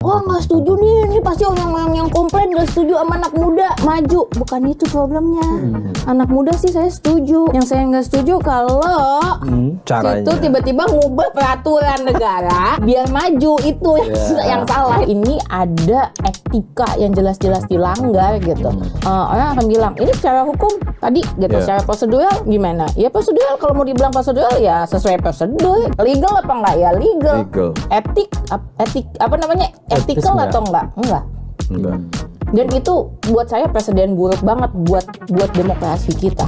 wah nggak setuju nih, ini pasti orang-orang yang komplain nggak setuju sama anak muda maju. Bukan itu problemnya. Anak muda sih saya setuju. Yang saya nggak setuju kalau itu tiba-tiba ngubah peraturan negara biar maju, itu yang salah. Ini ada etika yang jelas-jelas dilanggar gitu. Orang akan bilang ini secara hukum tadi gitu, secara prosedural gimana? Ya prosedural, kalau mau dibilang prosedural ya sesuai prosedur. Legal apa enggak? Ya legal. Etik apa namanya? Ethical atau enggak? Enggak. Dan itu buat saya presiden buruk banget buat demokrasi kita.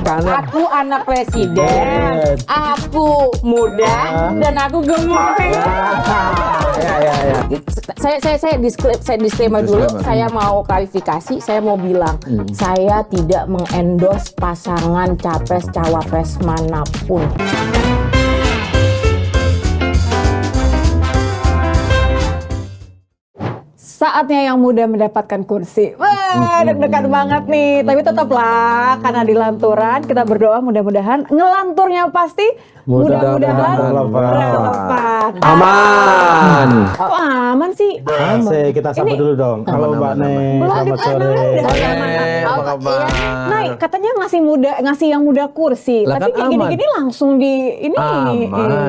Karena aku anak presiden, aku muda, dan aku gemuk. Saya disclaimer dulu. Saya mau klarifikasi. Saya mau bilang, saya tidak mengendorse pasangan capres cawapres manapun. Saatnya yang muda mendapatkan kursi. Wah, deg-degan banget nih. Tapi tetaplah, karena di lanturan kita berdoa mudah-mudahan ngelanturnya pasti mudah-mudahan relevan. aman. Kok aman sih? Kita sapa dulu dong. Halo Mbak Neng, selamat sore. Apa kabar? Nah, katanya ngasih yang muda kursi. Lah, Tapi kan kayak gini-gini langsung di ini.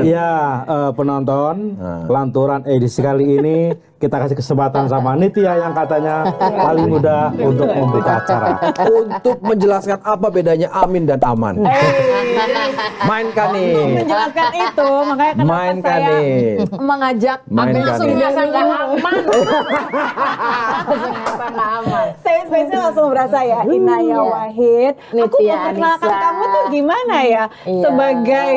Iya, penonton lanturan edisi kali ini kita kasih kesempatan sama Nitya yang katanya paling muda untuk membuka acara. Untuk menjelaskan apa bedanya amin dan aman. Mainkan nih. Menjelaskan itu, makanya kenapa Mainkan saya nih. mengajak Mainkan Langsung nih. merasa nggak aman. Langsung merasa nggak aman. saya spesial langsung berasa ya, Inaya Wahid. Aku Nitya, memperkenalkan Anissa. kamu tuh gimana ya? Iya. Sebagai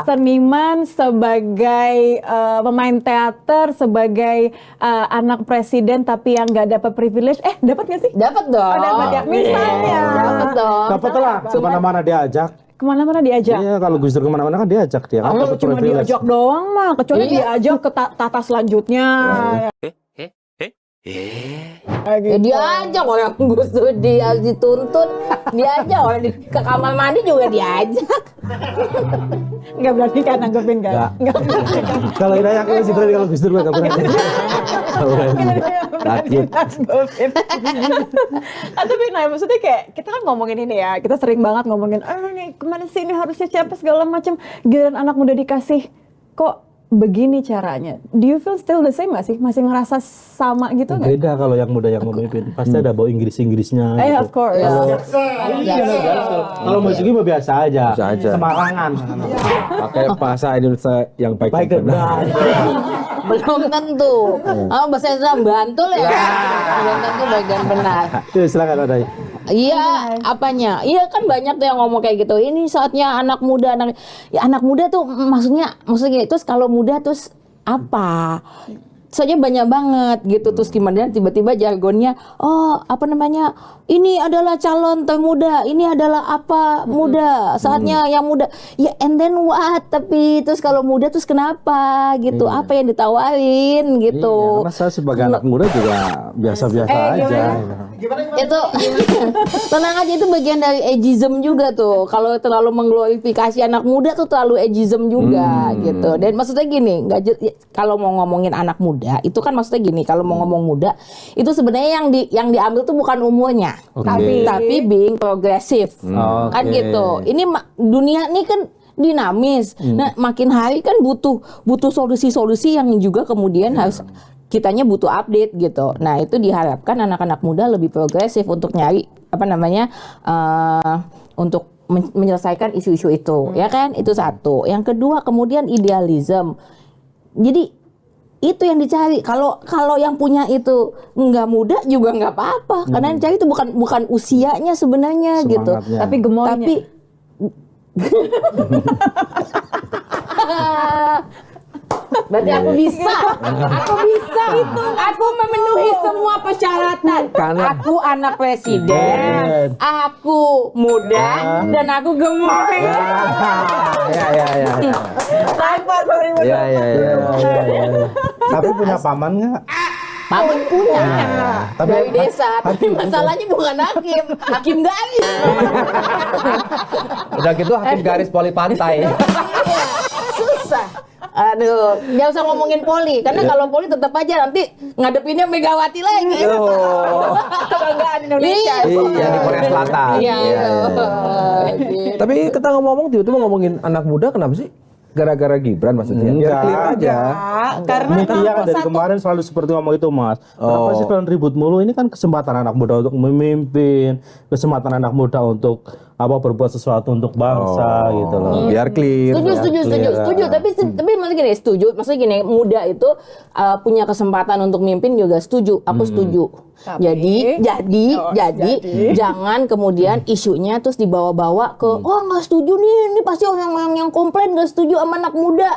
seniman, sebagai pemain teater, sebagai anak presiden tapi yang nggak dapat privilege. Dapat nggak sih? Dapat dong. Oh, dapat ya. Misalnya. Dapat dong. Dapat lah, kemana-mana diajak. Kemana-mana diajak. Iya, kalau Gus Dur kemana-mana kan diajak dia. Kan Kalau dapat cuma privilege. diajak doang mah, kecuali diajak ke tata selanjutnya. Ya diajak orang Gus Dur, dia dituntut, diajak orang ke kamar mandi juga diajak. Nggak berarti kan nanggepin kan? Nggak. Kalau Inaya aku masih berani, kalau Gus Dur nggak berani. Takut. Tapi nah maksudnya kayak kita kan ngomongin ini ya, kita sering banget ngomongin nih kemana sih ini harusnya siapa segala macam, giliran anak muda dikasih kok begini caranya. Do you feel still the same gak sih? Masih ngerasa sama gitu gak? Beda kalau yang muda yang memimpin. Pasti ada bau Inggris-Inggrisnya. Gitu. Of course. Kalau musik mah biasa aja. Biasa aja. Semarangan. Pakai bahasa Indonesia yang baik Baik dan benar. Belum tentu. Bahasa Indonesia Bantul ya. Belum tentu baik dan benar. Silakan ada. Iya, apanya? Iya kan banyak tuh yang ngomong kayak gitu. Ini saatnya anak muda, anak muda tuh maksudnya terus kalau muda terus apa? Soalnya banyak banget gitu, terus gimana tiba-tiba jargonnya, ini adalah calon termuda, ini adalah apa muda, saatnya yang muda, ya and then what, tapi terus kalau muda terus kenapa gitu, apa yang ditawarin gitu. Karena saya sebagai anak muda juga biasa-biasa aja. Itu tenang aja, itu bagian dari ageism juga tuh. Kalau terlalu mengglorifikasi anak muda tuh terlalu ageism juga gitu. Dan maksudnya gini, kalau mau ngomongin anak muda itu kan maksudnya gini, kalau mau ngomong muda itu sebenarnya yang diambil tuh bukan umurnya, tapi being progresif, kan gitu. Ini dunia ini kan dinamis. Nah, makin hari kan butuh solusi-solusi yang juga kemudian harus kitanya butuh update gitu. Nah, itu diharapkan anak-anak muda lebih progresif untuk nyari untuk menyelesaikan isu-isu itu, ya kan? Itu satu. Yang kedua, kemudian idealism. Jadi itu yang dicari. Kalau yang punya itu nggak muda juga nggak apa-apa, karena yang dicari itu bukan usianya sebenarnya gitu. Tapi gemoynya. Tapi berarti aku bisa itu. Aku memenuhi semua persyaratan. Karena aku anak presiden, aku muda, dan aku gemuk. Tapi punya paman nggak? Paman punya dari desa, tapi hakim masalahnya bukan hakim garis. udah gitu hakim garis poli pantai. Susah. Aduh, jangan usah ngomongin poli, karena kalau poli tetap aja nanti ngadepinnya Megawati lagi. Kebanggaan Indonesia. Iya, di Korea Selatan. Iya. Tapi kita ngomong tiba-tiba ngomongin anak muda, kenapa sih? Gara-gara Gibran maksudnya? Biar Enggak. clear aja. Karena Nitia dari kemarin selalu seperti ngomong itu, Mas. Kenapa sih kalian ribut mulu? Ini kan kesempatan anak muda untuk memimpin, kesempatan anak muda untuk berbuat sesuatu untuk bangsa gitu loh. Biar clear. Setuju. Tapi maksudnya gini, Maksudnya gini, muda itu punya kesempatan untuk mimpin juga setuju. Aku setuju. Tapi- Jadi jangan kemudian isunya terus dibawa-bawa ke nggak setuju nih, ini pasti orang-orang yang komplain nggak setuju sama anak muda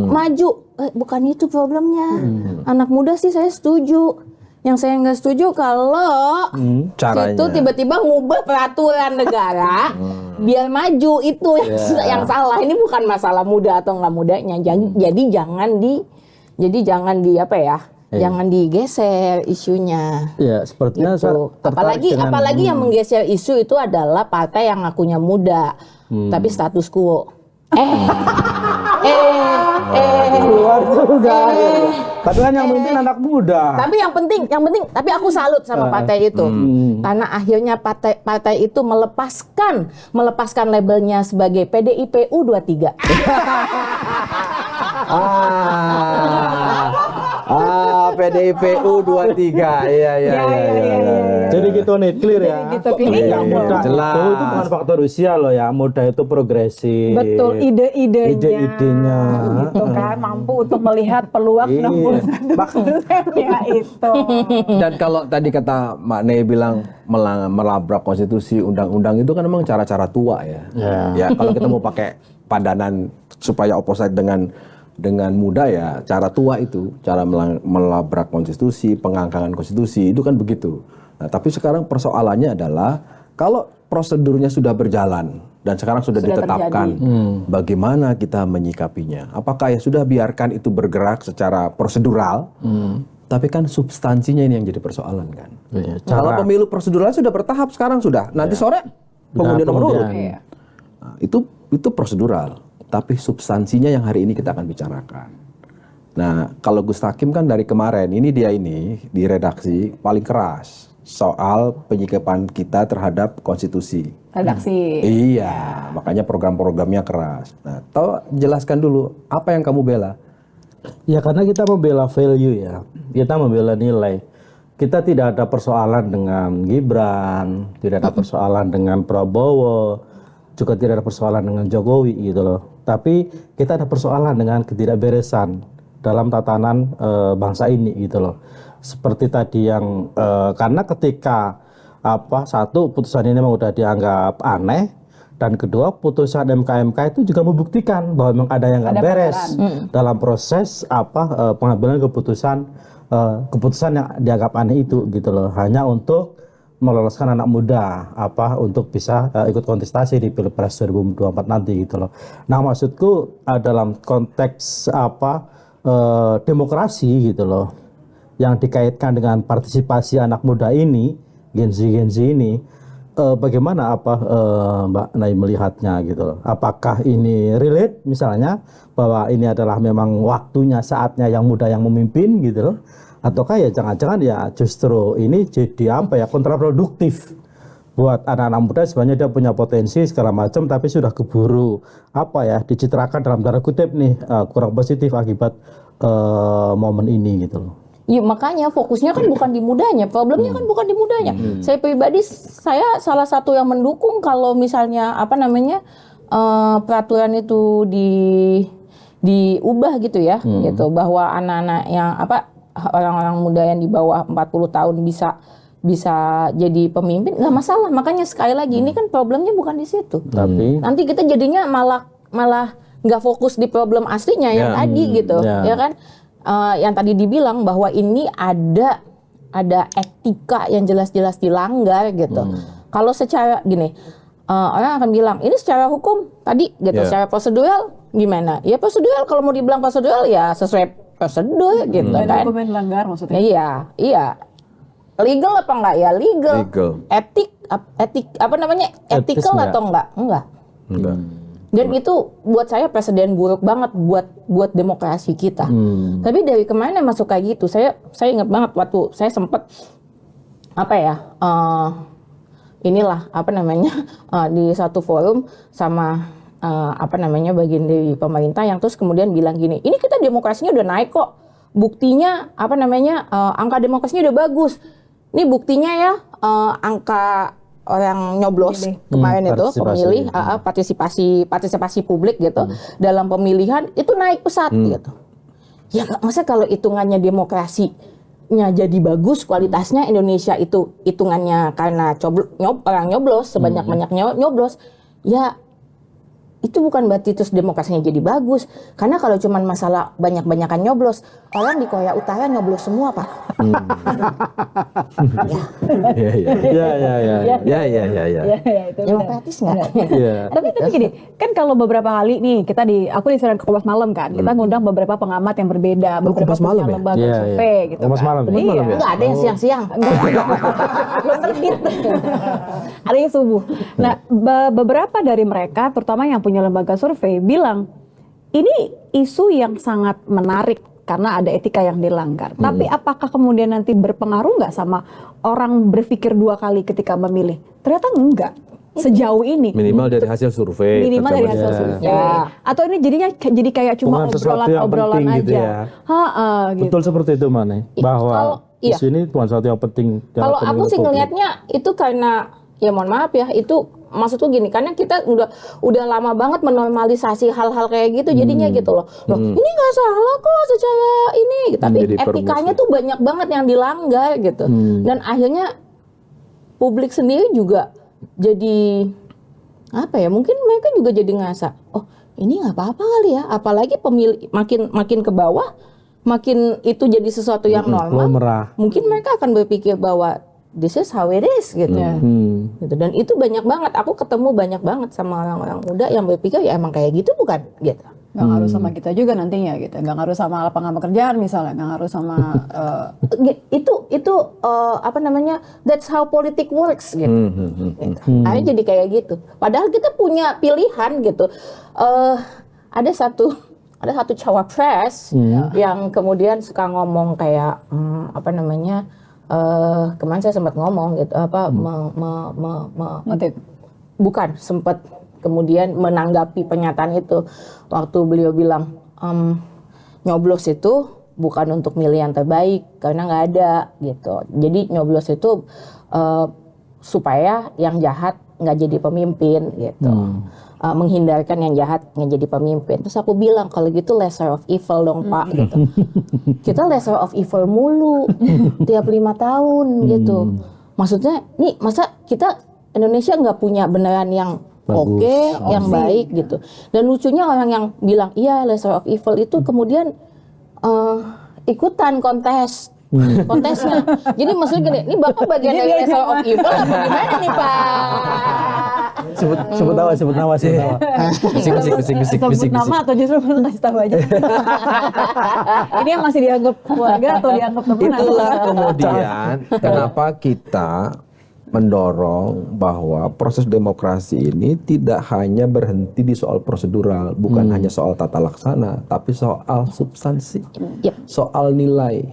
maju. Bukan itu problemnya. Anak muda sih saya setuju. Yang saya nggak setuju kalau Caranya. itu tiba-tiba ngubah peraturan negara biar maju, itu yang salah. Ini bukan masalah muda atau nggak mudanya. Jadi jangan di jangan digeser isunya. Ya, sepertinya saya Gitu. tertarik dengan- Apalagi yang menggeser isu itu adalah partai yang ngakunya muda, tapi status quo. Luar juga. Tapi kan yang memimpin anak muda. Tapi yang penting, tapi aku salut sama partai itu, karena akhirnya partai itu melepaskan labelnya sebagai PDIP U23. PDIP U23. Iya. Jadi gitu nih, clear ya. gitu, clear. Yang muda Jelas. itu bukan faktor usia loh ya. Muda itu progresif. betul ide-idenya. Ide-idenya. Gitu kan, mampu untuk melihat peluang Iya. 60% ya itu. Dan kalau tadi kata Mak Nei bilang melabrak konstitusi, undang-undang itu kan memang cara-cara tua ya. Ya, kalau kita mau pakai padanan supaya opposite dengan muda ya, cara tua itu, cara melabrak konstitusi, pengangkangan konstitusi itu kan begitu. Nah, tapi sekarang persoalannya adalah kalau prosedurnya sudah berjalan dan sekarang sudah ditetapkan, bagaimana kita menyikapinya? Apakah ya sudah biarkan itu bergerak secara prosedural? Tapi kan substansinya ini yang jadi persoalan kan. Kalau pemilu proseduralnya sudah bertahap sekarang sudah. Nanti sore pengundian nomor urut. Nah, itu prosedural. Tapi substansinya yang hari ini kita akan bicarakan. Nah, kalau Gus Hakim kan dari kemarin ini di redaksi paling keras soal penyikapan kita terhadap konstitusi. Redaksi. Iya, makanya program-programnya keras. Nah, jelaskan dulu apa yang kamu bela. Ya karena kita membela value ya, kita membela nilai. Kita tidak ada persoalan dengan Gibran, tidak ada persoalan dengan Prabowo, juga tidak ada persoalan dengan Jokowi gitu loh. Tapi kita ada persoalan dengan ketidakberesan dalam tatanan bangsa ini gitu loh. Seperti tadi yang karena ketika satu putusan ini memang udah dianggap aneh, dan kedua putusan MK itu juga membuktikan bahwa memang ada yang nggak beres dalam proses pengambilan keputusan yang dianggap aneh itu gitu loh, hanya untuk meloloskan anak muda untuk bisa ikut kontestasi di Pilpres 2024 nanti gitu loh. Nah, maksudku dalam konteks demokrasi gitu loh, yang dikaitkan dengan partisipasi anak muda ini, Gen Z ini, bagaimana Mbak Nay melihatnya gitu loh? Apakah ini relate misalnya bahwa ini adalah memang waktunya, saatnya yang muda yang memimpin gitu loh? Ataukah ya jangan-jangan ya justru ini jadi kontraproduktif buat anak-anak muda, sebenarnya dia punya potensi segala macam tapi sudah keburu dicitrakan dalam tanda kutip nih kurang positif akibat momen ini gitu loh. Ya, makanya fokusnya kan bukan di mudanya, problemnya kan bukan di mudanya. Saya pribadi, saya salah satu yang mendukung kalau misalnya peraturan itu diubah gitu ya, gitu, bahwa anak-anak yang orang-orang muda yang di bawah 40 tahun bisa jadi pemimpin, nggak masalah. Makanya sekali lagi ini kan problemnya bukan di situ. Tapi nanti kita jadinya malah nggak fokus di problem aslinya yang tadi gitu, ya kan? Yang tadi dibilang bahwa ini ada etika yang jelas-jelas dilanggar gitu. Kalau secara gini, orang akan bilang ini secara hukum tadi gitu, secara prosedural gimana? Ya prosedural, kalau mau dibilang prosedural ya sesuai prosedur gitu kan. Dokumen langgar maksudnya. Iya. Legal apa enggak ya? Legal. Etik ethical Etisnya. atau enggak? Enggak. Dan itu buat saya presiden buruk banget buat demokrasi kita. Tapi dari kemana masuk kayak gitu? Saya ingat banget waktu saya sempat di satu forum sama bagian dari pemerintah yang terus kemudian bilang gini, ini kita demokrasinya udah naik kok. Buktinya angka demokrasinya udah bagus. Ini buktinya ya angka orang nyoblos kemarin itu pemilih partisipasi publik gitu dalam pemilihan itu naik pesat gitu. Ya masa kalau hitungannya demokrasinya jadi bagus kualitasnya Indonesia itu hitungannya karena orang nyoblos sebanyak-banyaknya nyoblos ya itu bukan berarti terus demokrasinya jadi bagus. Karena kalau cuma masalah banyak-banyakan nyoblos, orang di Korea Utara nyoblos semua, Pak. Demokratis nggak? Tapi gini, kan kalau beberapa kali nih aku diserang ke Kompas Malam kan, kita ngundang beberapa pengamat yang berbeda, beberapa lembaga survei gitu. Kompas Malam. Nggak ada yang siang-siang. Belum terbit. Ada yang subuh. Nah, beberapa dari mereka, terutama yang punya lembaga survei, bilang ini isu yang sangat menarik karena ada etika yang dilanggar. Tapi apakah kemudian nanti berpengaruh nggak sama orang berpikir dua kali ketika memilih? Ternyata enggak. Sejauh ini. Minimal dari hasil survei. Atau ini jadi kayak cuma obrolan aja. Gitu ya. Gitu. Betul seperti itu Mane. Bahwa isu ini bukan sesuatu yang penting. Kalau aku sih ngelihatnya itu karena ya mohon maaf ya itu maksudku gini, karena kita udah lama banget menormalisasi hal-hal kayak gitu jadinya gitu loh. Ini nggak salah kok secara ini, tapi etikanya tuh banyak banget yang dilanggar gitu. Dan akhirnya publik sendiri juga jadi mungkin mereka juga jadi ngerasa, oh ini nggak apa-apa kali ya, apalagi pemilih makin ke bawah, makin itu jadi sesuatu yang normal. Mungkin mereka akan berpikir bahwa this is how it is gitu. Gitu. Dan itu banyak banget, aku ketemu banyak banget sama orang-orang muda yang berpikir ya emang kayak gitu bukan gitu. Nggak ngaruh sama kita juga nantinya gitu, nggak ngaruh sama lapangan pekerjaan misalnya, nggak ngaruh sama that's how politik works gitu. Akhirnya jadi kayak gitu. Padahal kita punya pilihan gitu. Ada satu cawapres yang kemudian suka ngomong kayak kemarin saya sempat ngomong gitu bukan sempat kemudian menanggapi pernyataan itu waktu beliau bilang nyoblos itu bukan untuk milih yang terbaik karena nggak ada gitu. Jadi nyoblos itu supaya yang jahat nggak jadi pemimpin gitu. Menghindarkan yang jahat nggak jadi pemimpin. Terus aku bilang kalau gitu lesser of evil dong Pak gitu. Kita lesser of evil mulu tiap 5 tahun gitu. Maksudnya nih masa kita Indonesia nggak punya beneran yang oke, yang baik gitu. Dan lucunya orang yang bilang iya lesser of evil itu kemudian ikutan kontesnya. Jadi maksudnya gini, ini Bapak bagian dari lesser of evil apa gimana nih Pak? Sebut nama. Sebut nama atau justru kasih tahu aja. Ini yang masih dianggap keluarga atau dianggap teman? Itulah kemudian kenapa kita mendorong bahwa proses demokrasi ini tidak hanya berhenti di soal prosedural, bukan hanya soal tata laksana, tapi soal substansi, soal nilai,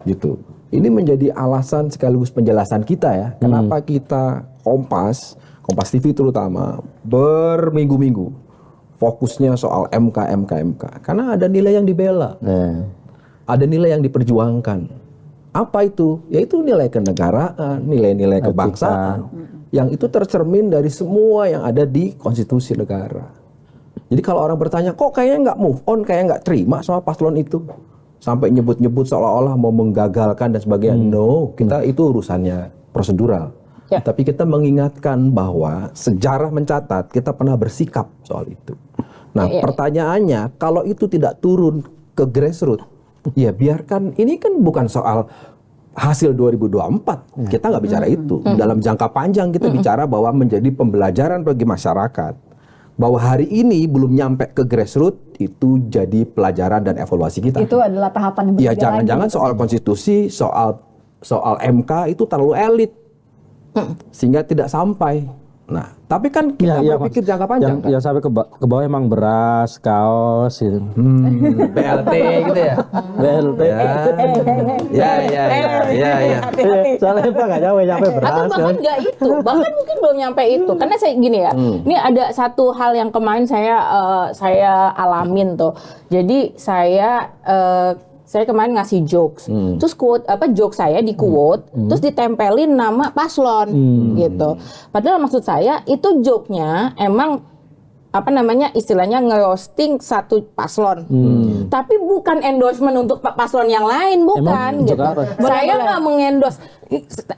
gitu. Ini menjadi alasan sekaligus penjelasan kita ya, kenapa kita Kompas TV terutama berminggu-minggu fokusnya soal MK, karena ada nilai yang dibela, ada nilai yang diperjuangkan. Apa itu? Yaitu nilai kenegaraan, nilai-nilai kebangsaan, yang itu tercermin dari semua yang ada di konstitusi negara. Jadi kalau orang bertanya, kok kayaknya nggak move on, kayak nggak terima sama paslon itu, sampai nyebut-nyebut seolah-olah mau menggagalkan dan sebagainya. No, kita itu urusannya prosedural. Tapi kita mengingatkan bahwa sejarah mencatat kita pernah bersikap soal itu. Nah, pertanyaannya, kalau itu tidak turun ke grassroots, ya biarkan, ini kan bukan soal hasil 2024, kita nggak bicara itu. Dalam jangka panjang kita bicara bahwa menjadi pembelajaran bagi masyarakat, bahwa hari ini belum nyampe ke grassroots, itu jadi pelajaran dan evaluasi kita. Itu adalah tahapan yang ya jangan-jangan soal konstitusi, soal MK itu terlalu elit, sehingga tidak sampai Nah, tapi kan kita berpikir jangka panjang. Yang sampai ke bawah emang beras, kaos, gitu. BLT gitu ya. BLT. Ya. Soalnya Pak nggak nyampe beras. Atau bahkan nggak itu, bahkan mungkin belum nyampe itu. Karena saya gini ya, ini ada satu hal yang kemarin saya alamin tuh. Jadi saya kemarin ngasih jokes, terus joke saya di quote, terus ditempelin nama paslon gitu. Padahal maksud saya itu joke-nya emang istilahnya nge-roasting satu paslon, tapi bukan endorsement untuk paslon yang lain, bukan gitu. Saya nggak mengendorse.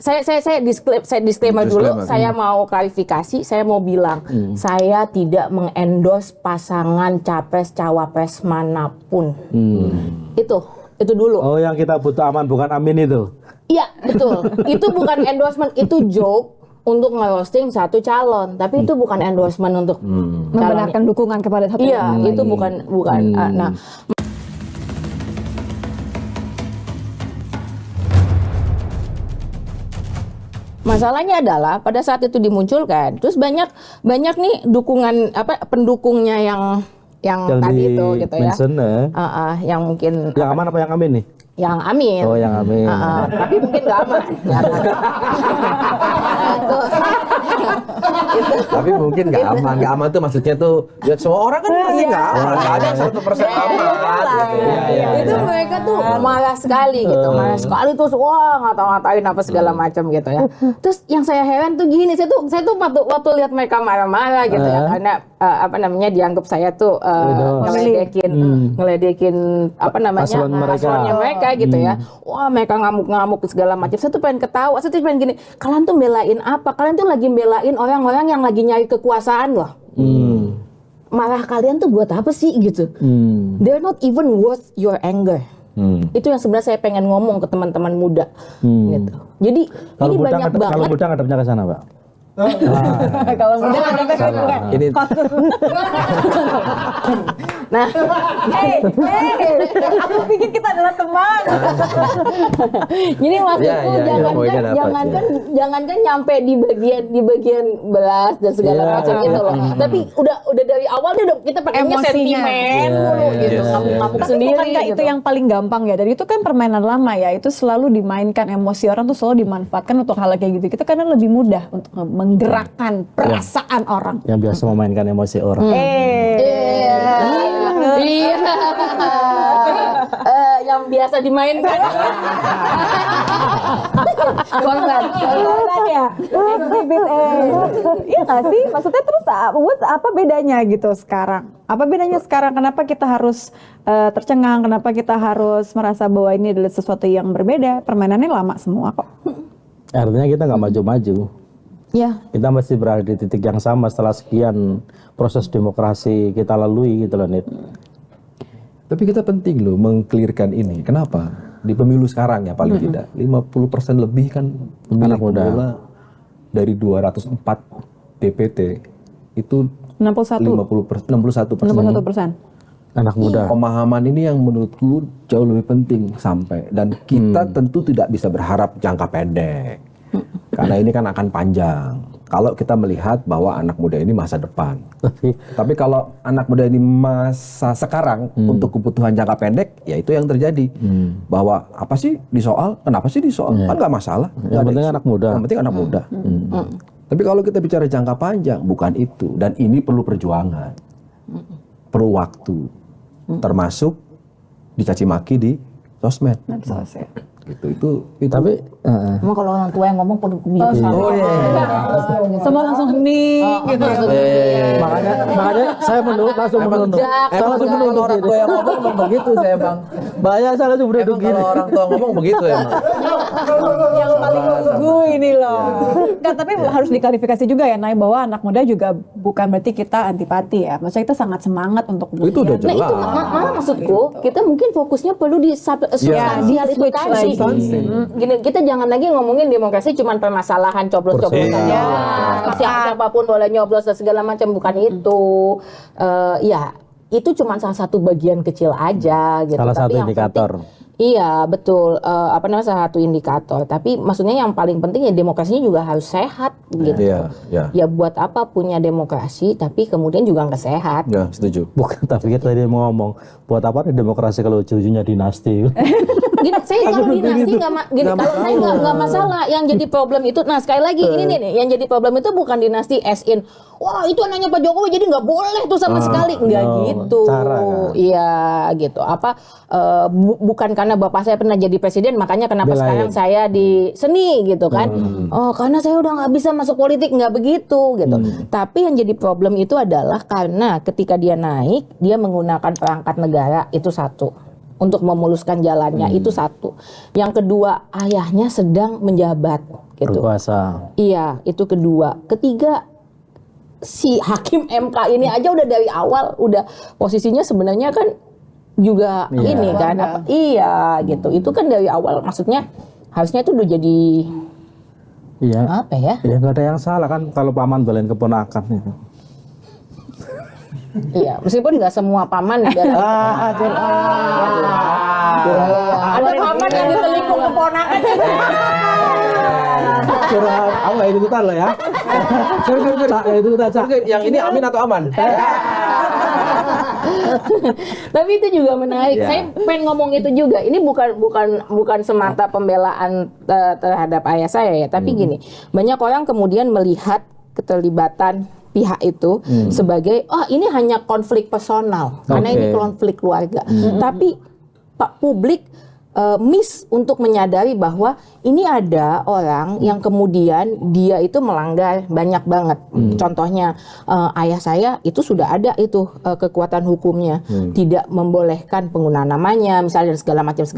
Saya disclaimer dulu. Saya mau klarifikasi. Saya mau bilang, saya tidak mengendorse pasangan capres cawapres manapun. Itu dulu. Oh, yang kita butuh aman bukan amin itu. Iya, betul. Itu bukan endorsement, itu joke untuk nge-roasting satu calon, tapi itu bukan endorsement untuk membenarkan dukungan kepada satu. Iya, itu bukan. Nah, masalahnya adalah pada saat itu dimunculkan, terus banyak nih dukungan pendukungnya yang tadi itu gitu ya. Yang mungkin yang aman apa yang amin nih? Yang amin. Oh, yang amin. Tapi mungkin nggak aman. Tapi mungkin nggak aman. Nggak aman tuh maksudnya tuh ya semua orang kan pasti nggak aman. Nggak ada 100% aman. Itu mereka tuh marah sekali gitu. Marah sekali terus ngata-ngatain apa segala macam gitu ya. Terus yang saya heran tuh gini, saya tuh waktu lihat mereka marah-marah gitu ya, karena dianggap saya tuh ngeledekin paslonnya mereka gitu ya. Wah, mereka ngamuk-ngamuk segala macam. Saya tuh pengen ketawa, saya tuh pengen gini, kalian tuh belain apa? Kalian tuh lagi belain orang-orang yang lagi nyari kekuasaan loh. Marah kalian tuh buat apa sih gitu? They're not even worth your anger. Itu yang sebenarnya saya pengen ngomong ke teman-teman muda gitu. Jadi ini banyak banget. Kalau muda ngadepnya ke sana, Pak. Kalau muda ngadepnya ke sana. Ini Nah, aku pikir kita adalah teman. Jadi maksudku jangankan nyampe di bagian beras dan segala macam itu loh. Tapi udah dari awal kita pakainya sentimen dulu gitu, ngamuk-ngamuk sendiri. Bukankah itu yang paling gampang ya? Dan itu kan permainan lama ya. Itu selalu dimainkan, emosi orang tuh selalu dimanfaatkan untuk hal kayak gitu. Kita karena lebih mudah untuk menggerakkan perasaan orang. Yang biasa memainkan emosi orang. Iya. Yang biasa dimainkan. Korban ya. Iya nggak sih? Maksudnya terus apa bedanya gitu sekarang? Apa bedanya sekarang? Kenapa kita harus tercengang? Kenapa kita harus merasa bahwa ini adalah sesuatu yang berbeda? Permainannya lama semua kok. Artinya kita nggak maju-maju. Ya. Kita masih berada di titik yang sama setelah sekian proses demokrasi kita lalui gitu loh, Nit. Tapi kita penting loh mengklirkan ini. Kenapa? Di pemilu sekarang ya paling tidak 50% lebih kan anak muda. Dari 204 DPT itu 61%. Anak muda. Pemahaman ini yang menurutku jauh lebih penting sampai, dan kita tentu tidak bisa berharap jangka pendek. Karena ini kan akan panjang. Kalau kita melihat bahwa anak muda ini masa depan. Tapi kalau anak muda ini masa sekarang untuk kebutuhan jangka pendek, ya itu yang terjadi. Bahwa apa sih disoal? Kenapa sih disoal? Kan nggak masalah. Yang penting anak muda. Yang penting anak muda. Tapi kalau kita bicara jangka panjang, bukan itu. Dan ini perlu perjuangan. Perlu waktu. Termasuk dicaci maki di sosmed. Gitu itu Tapi emang kalau orang tua yang ngomong perlu Semua langsung hening gitu. makanya saya langsung menunduk. Saya langsung menunduk. Orang tua yang ngomong memang begitu saya, Bang. Banyak saya langsung menunduk gini. Kalau orang tua ngomong begitu ya, Bang. Yang paling nunggu ini loh. Nggak, tapi harus diklarifikasi juga ya, Nay, bahwa anak muda juga bukan berarti kita antipati ya. Maksudnya kita sangat semangat untuk Itu udah jelas. Nah itu malah maksudku, kita mungkin fokusnya perlu di substansial itu tadi. Gini, kita jangan lagi ngomongin demokrasi cuman permasalahan coblos-coblosan. Siapapun boleh nyoblos dan segala macam, bukan itu. Ya, itu cuma salah satu bagian kecil aja gitu. Salah satu indikator. Iya betul, salah satu indikator. Tapi maksudnya yang paling penting ya demokrasinya juga harus sehat gitu. Ya buat apa punya demokrasi tapi kemudian juga nggak sehat. Ya setuju. Bukan, tapi kita tadi mau ngomong buat apa nih demokrasi kalau ujung-ujungnya dinasti. Gini, saya kalau dinasti kalau saya nggak masalah. Yang jadi problem itu, nah sekali lagi ini nih, yang jadi problem itu bukan dinasti as in, wah itu anaknya Pak Jokowi jadi nggak boleh tuh sama sekali, nggak gitu. Iya gitu. Bukan karena bapak saya pernah jadi presiden makanya kenapa sekarang saya di seni gitu kan. Oh karena saya udah nggak bisa masuk politik, nggak begitu gitu. Tapi yang jadi problem itu adalah karena ketika dia naik dia menggunakan perangkat negara, itu satu, untuk memuluskan jalannya, itu satu. Yang kedua, ayahnya sedang menjabat gitu. Berkuasa. Iya, itu kedua. Ketiga, si hakim MK ini aja udah dari awal udah posisinya sebenarnya kan juga ini kan iya gitu. Itu kan dari awal, maksudnya harusnya itu udah jadi apa ya? Ya nggak ada yang salah kan kalau paman belain keponakan itu. Iya, meskipun nggak semua paman ada paman yang ditelikung keponakan. Aku nggak ikutan loh ya. Yang ini amin atau aman? Tapi itu juga menarik. Saya pengen ngomong itu juga. Ini bukan semata pembelaan terhadap ayah saya ya, tapi gini, banyak orang kemudian melihat keterlibatan pihak itu sebagai ini hanya konflik personal karena ini konflik keluarga. Tapi Pak publik miss untuk menyadari bahwa ini ada orang yang kemudian dia itu melanggar banyak banget. Contohnya ayah saya itu sudah ada itu kekuatan hukumnya, tidak membolehkan penggunaan namanya misalnya segala macam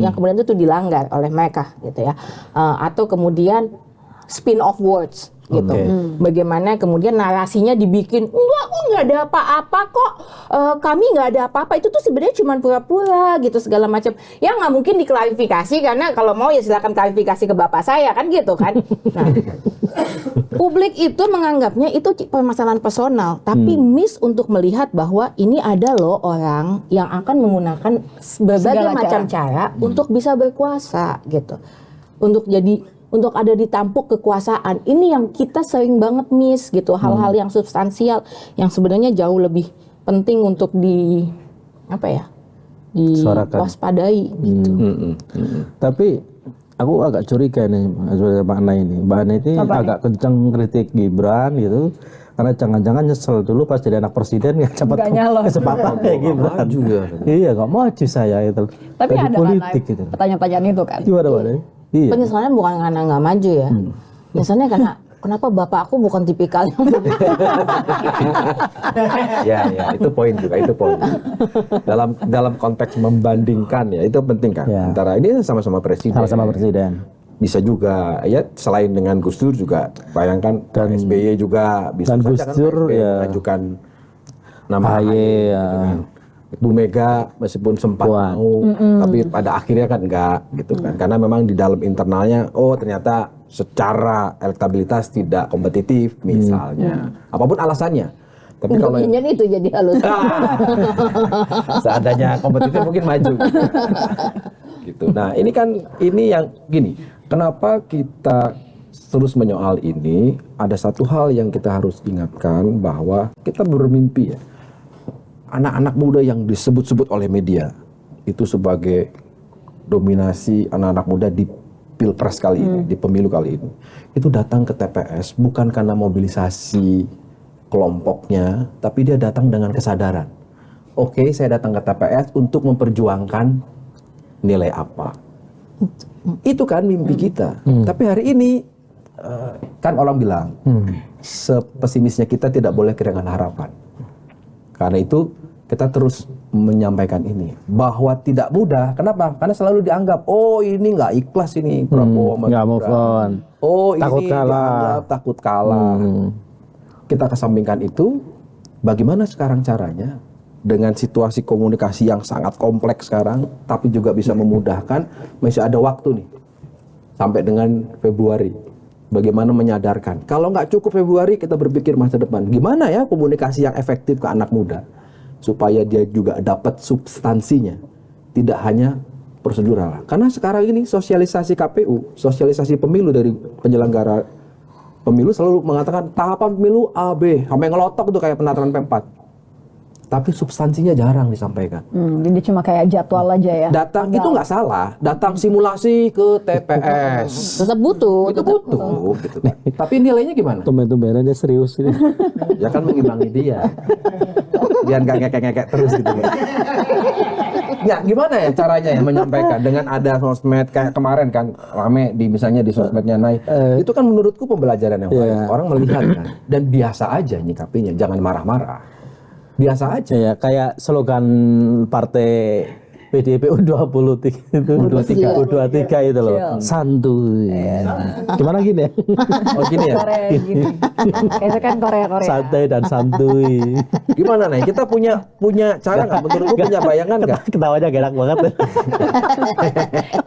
yang kemudian itu dilanggar oleh mereka gitu ya. Atau kemudian spin off words gitu. Bagaimana kemudian narasinya dibikin, enggak kok nggak ada apa-apa kok, kami nggak ada apa-apa, itu tuh sebenarnya cuma pura-pura gitu segala macam. Ya nggak mungkin diklarifikasi karena kalau mau ya silakan klarifikasi ke bapak saya kan gitu kan. Nah, publik itu menganggapnya itu permasalahan personal, tapi miss untuk melihat bahwa ini ada loh orang yang akan menggunakan berbagai macam cara untuk bisa berkuasa gitu. Untuk ada di tampuk kekuasaan. Ini yang kita sering banget miss gitu, hal-hal yang substansial yang sebenarnya jauh lebih penting untuk diwaspadai gitu. Tapi aku agak curiga nih Mbak Ana ini. Mbak Ana ini agak kencang kritik Gibran gitu. Karena jangan-jangan nyesel dulu pas jadi anak presiden nggak cepat kesempatan kayak Gibran juga. Iya, nggak maju saya itu. Tapi ada politik gitu. Pertanyaan-pertanyaan itu kan. Gimana? Iya. Penyesalannya bukan karena nggak maju ya. Misalnya karena kenapa bapak aku bukan tipikal yang ya itu poin juga, itu poin. Dalam konteks membandingkan ya itu penting kan. Antara ini sama-sama presiden. Sama-sama presiden. Bisa juga ya selain dengan Gus Dur juga bayangkan dan SBY juga bisa dan Gus Dur mengajukan nama AHY Bu Mega meskipun sempat mau, tapi pada akhirnya kan enggak gitu kan, karena memang di dalam internalnya ternyata secara elektabilitas tidak kompetitif misalnya, apapun alasannya. Tapi kalau itu jadi halus. Seandainya kompetitif mungkin maju. Gitu. Nah ini yang gini, kenapa kita terus menyoal ini? Ada satu hal yang kita harus ingatkan bahwa kita bermimpi ya. Anak-anak muda yang disebut-sebut oleh media itu sebagai dominasi anak-anak muda di pilpres kali ini, di pemilu kali ini, itu datang ke TPS bukan karena mobilisasi kelompoknya, tapi dia datang dengan kesadaran. Oke, saya datang ke TPS untuk memperjuangkan nilai apa. Itu kan mimpi kita. Tapi hari ini kan orang bilang sepesimisnya kita tidak boleh kehilangan harapan. Karena itu kita terus menyampaikan ini bahwa tidak mudah. Kenapa? Karena selalu dianggap ini nggak ikhlas ini Prabowo sama nggak move on. Takut ini kalah. Takut kalah. Kita kesampingkan itu. Bagaimana sekarang caranya dengan situasi komunikasi yang sangat kompleks sekarang, tapi juga bisa memudahkan. Masih ada waktu nih sampai dengan Februari. Bagaimana menyadarkan? Kalau nggak cukup Februari, kita berpikir masa depan. Gimana ya komunikasi yang efektif ke anak muda? Supaya dia juga dapat substansinya. Tidak hanya prosedural. Karena sekarang ini sosialisasi KPU, sosialisasi pemilu dari penyelenggara pemilu selalu mengatakan tahapan pemilu A, B, sampai ngelotok tuh kayak penataran P4. Tapi substansinya jarang disampaikan. Jadi cuma kayak jadwal aja ya. Datang itu nggak salah, datang simulasi ke TPS. Tetap butuh. Itu butuh gitu. Tapi nilainya gimana? Tumben-tumbenan dia serius ini. Ya kan mengimbangi dia. Biar nggak ngekek-ngekek terus gitu. Ya gimana ya caranya ya menyampaikan dengan ada sosmed kayak kemarin kan rame di misalnya di sosmednya naik. Itu kan menurutku pembelajaran yang baik. Orang melihat kan dan biasa aja nyikapinya, jangan marah-marah. Biasa aja. Ya, kayak slogan partai PDIP U23 itu. U23 itu loh. Santuy. Gimana gini ya? Oh gini ya. Korea gini. Itu kan Korea. Santai dan santuy. Gimana nih? Kita punya cara nggak? Menurutku punya bayangan nggak? Ketawanya enak banget.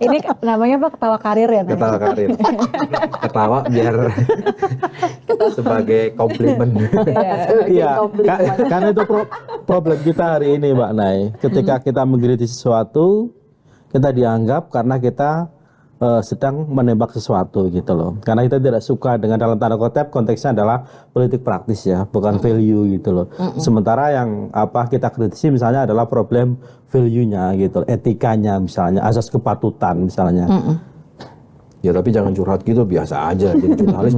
Ini namanya apa? Ketawa karir ya? Ketawa karir. Ketawa biar sebagai komplimen. Iya, karena itu problem kita hari ini Mbak Nay. Ketika kita mengkritisi sesuatu, kita dianggap karena kita sedang menembak sesuatu gitu loh. Karena kita tidak suka dengan dalam tanda kutip konteksnya adalah politik praktis ya, bukan value gitu loh. Sementara yang kita kritisi misalnya adalah problem value-nya gitu, etikanya misalnya, asas kepatutan misalnya. Ya tapi jangan curhat gitu, biasa aja. Jadi jurnalis